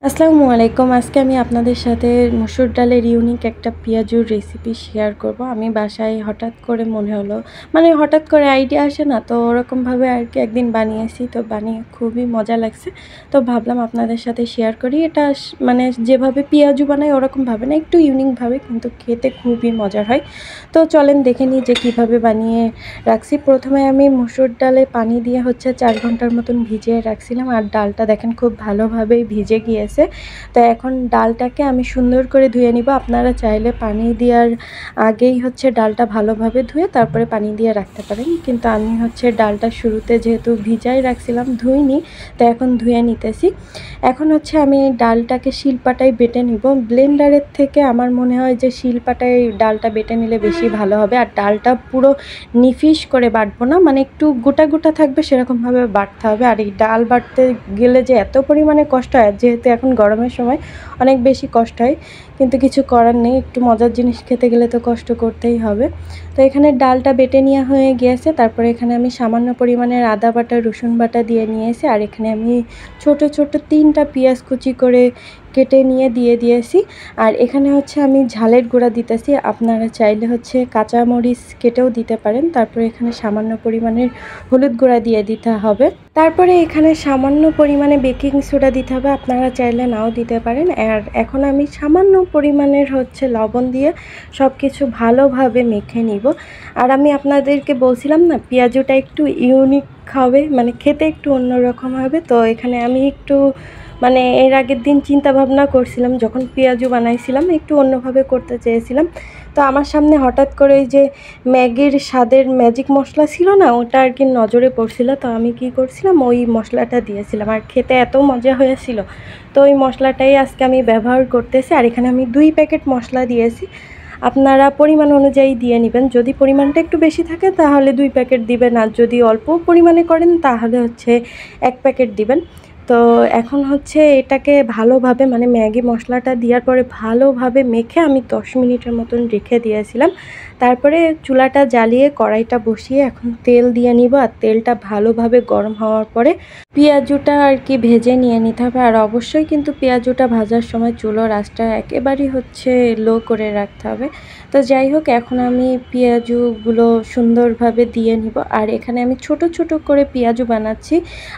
আসসালামু আলাইকুম। আজকে আমি আপনাদের সাথে মসুর ডালের ইউনিক একটা পেঁয়াজুর রেসিপি শেয়ার করব। আমি বাসায় হঠাৎ করে মনে হলো, হঠাৎ করে আইডিয়া আসে না, তো ওরকমভাবে আর কি একদিন বানিয়েছি, তো বানিয়ে খুবই মজা লাগছে। তো ভাবলাম আপনাদের সাথে শেয়ার করি। এটা যেভাবে পেঁয়াজু বানাই ওরকমভাবে না, একটু ইউনিকভাবে, কিন্তু খেতে খুবই মজার হয়। তো চলেন দেখে নিই যে কীভাবে বানিয়ে রাখছি। প্রথমে আমি মসুর ডালে পানি দিয়ে 4 ঘন্টার মতন ভিজিয়ে রাখছিলাম, আর ডালটা দেখেন খুব ভালোভাবেই ভিজে গিয়েছে। তো এখন ডালটাকে আমি সুন্দর করে ধুয়ে নিব। আপনারা চাইলে পানি দেওয়ার আগেই ডালটা ভালোভাবে ধুয়ে তারপরে পানি দিয়ে রাখতে পারেন, কিন্তু আমি ডালটা শুরুতে যেহেতু ভিজাই রাখছিলাম, ধুইনি, তো এখন ধুয়ে নিতেছি। এখন আমি ডালটাকে শিলপাটায় বেটে নিব। ব্লেন্ডারের থেকে আমার মনে হয় যে শিলপাটায় ডালটা বেটে নিলে বেশি ভালো হবে। আর ডালটা পুরো নিফিস করে বাটবো না, একটু গোটা গোটা থাকবে সেরকমভাবে বাটতে হবে। আর এই ডাল বাটতে গেলে যে এত পরিমাণে কষ্ট হয়, যেহেতু এখন গরমের সময় অনেক বেশি কষ্ট হয়, কিন্তু কিছু করার নেই, একটু মজার জিনিস খেতে গেলে তো কষ্ট করতেই হবে। তো এখানে ডালটা বেটে নেওয়া হয়ে গিয়েছে। তারপরে এখানে আমি সামান্য পরিমাণের আদা বাটা, রসুন বাটা দিয়ে নিয়েছি। আর এখানে আমি ছোট ছোট 3টা পেঁয়াজ কুচি করে কেটে নিয়ে দিয়ে দিয়েছি। আর এখানে আমি ঝালের গুঁড়া দিতেছি। আপনারা চাইলে কাঁচামরিচ কেটেও দিতে পারেন। তারপরে এখানে সামান্য পরিমাণের হলুদ গুঁড়া দিয়ে দিতে হবে। তারপরে এখানে সামান্য পরিমাণে বেকিং সোডা দিতে হবে, আপনারা চাইলে নাও দিতে পারেন। আর এখন আমি সামান্য পরিমাণের লবণ দিয়ে সব কিছু ভালোভাবে মেখে নিব। আর আমি আপনাদেরকে বলছিলাম না, পেঁয়াজুটা একটু ইউনিক হবে, খেতে একটু অন্যরকম হবে। তো এখানে আমি একটু এর আগের দিন চিন্তা ভাবনা করছিলাম, যখন পেঁয়াজু বানাইছিলাম একটু অন্যভাবে করতে চেয়েছিলাম। তো আমার সামনে হঠাৎ করে ওই যে ম্যাগির স্বাদের ম্যাজিক মশলা ছিল না, ওটা আর কি নজরে পড়ছিল। তো আমি কি করছিলাম, ওই মশলাটা দিয়েছিলাম, আর খেতে এত মজা হয়েছিল। তো ওই মশলাটাই আজকে আমি ব্যবহার করতেছি। আর এখানে আমি 2 প্যাকেট মশলা দিয়েছি। আপনারা পরিমাণ অনুযায়ী দিয়ে নেবেন। যদি পরিমাণটা একটু বেশি থাকে তাহলে 2 প্যাকেট দিবেন, আর যদি অল্প পরিমাণে করেন তাহলে 1 প্যাকেট দিবেন। তো এখন এটাকে ভালোভাবে ম্যাগি মশলাটা দেওয়ার পরে ভালোভাবে মেখে আমি 10 মিনিটের মতন রেখে দিয়েছিলাম। তারপরে চুলাটা জ্বালিয়ে কড়াইটা বসিয়ে এখন তেল দিয়ে নিব। আর তেলটা ভালোভাবে গরম হওয়ার পরে পেঁয়াজুটা আর কি ভেজে নিয়ে নিতে হবে। আর অবশ্যই কিন্তু পেঁয়াজুটা ভাজার সময় চুলোর আঁচটা একেবারেই লো করে রাখতে হবে। তো যাই হোক, এখন আমি পেঁয়াজুগুলো সুন্দরভাবে দিয়ে নিব। আর এখানে আমি ছোট ছোট করে পেঁয়াজু বানাচ্ছি,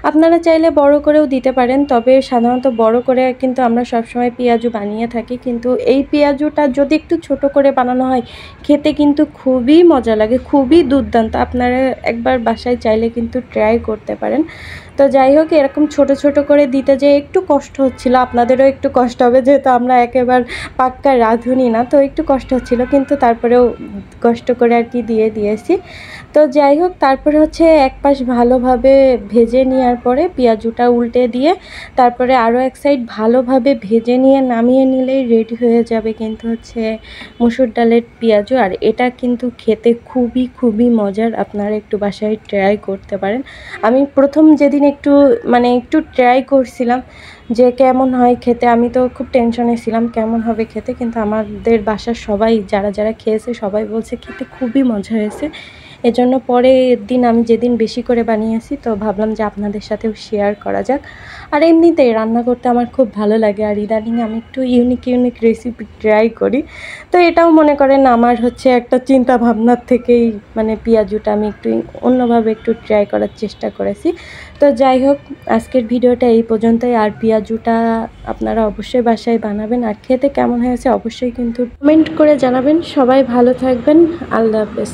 আপনারা চাইলে বড় করেও দিতে পারেন, তবে সাধারণত বড় করে কিন্তু আমরা সবসময় পেঁয়াজু বানিয়ে থাকি। কিন্তু এই পেঁয়াজুটা যদি একটু ছোট করে বানানো হয়, খেতে কিন্তু খুবই মজা লাগে, খুবই দুর্দান্ত। আপনারা একবার বাসায় চাইলে কিন্তু ট্রাই করতে পারেন। তো যাই হোক, এরকম ছোট ছোট করে দিতে যেয়ে একটু কষ্ট হচ্ছিল, আপনাদেরও একটু কষ্ট হবে, যেহেতু আমরা একেবারে পাক্কা রাঁধুনি না, তো একটু কষ্ট হচ্ছিল, কিন্তু তারপরেও কষ্ট করে আর কি দিয়ে দিয়েছি। তো যাই হোক, তারপরে এক পাশ ভালোভাবে ভেজে নেওয়ার পরে পেঁয়াজুটা উল্টে দিয়ে তারপরে আরও এক সাইড ভালোভাবে ভেজে নিয়ে নামিয়ে নিলেই রেডি হয়ে যাবে কিন্তু মসুর ডালের পেঁয়াজু। আর এটা কিন্তু খেতে খুবই খুবই মজার, আপনারা একটু বাসায় ট্রাই করতে পারেন। আমি প্রথম যেদিন একটু ট্রাই করছিলাম যে কেমন হয় খেতে, আমি তো খুব টেনশনে ছিলাম কেমন হবে খেতে, কিন্তু আমাদের বাসার সবাই যারা যারা খেয়েছে সবাই বলছে খেতে খুবই মজা হয়েছে। এজন্য পরের দিন আমি যেদিন বেশি করে বানিয়েছি, তো ভাবলাম যে আপনাদের সাথেও শেয়ার করা যাক। আর এমনিতেই রান্না করতে আমার খুব ভালো লাগে, আর ইদানিং আমি একটু ইউনিক ইউনিক রেসিপি ট্রাই করি। তো এটাও মনে করেন আমার একটা চিন্তা ভাবনার থেকেই পেঁয়াজুটা আমি একটু অন্যভাবে একটু ট্রাই করার চেষ্টা করেছি। তো যাই হোক, আজকের ভিডিওটা এই পর্যন্তই। আর পেঁয়াজুটা আপনারা অবশ্যই বাসায় বানাবেন, আর খেতে কেমন হয়েছে অবশ্যই কিন্তু কমেন্ট করে জানাবেন। সবাই ভালো থাকবেন, আল্লাহ হাফেজ।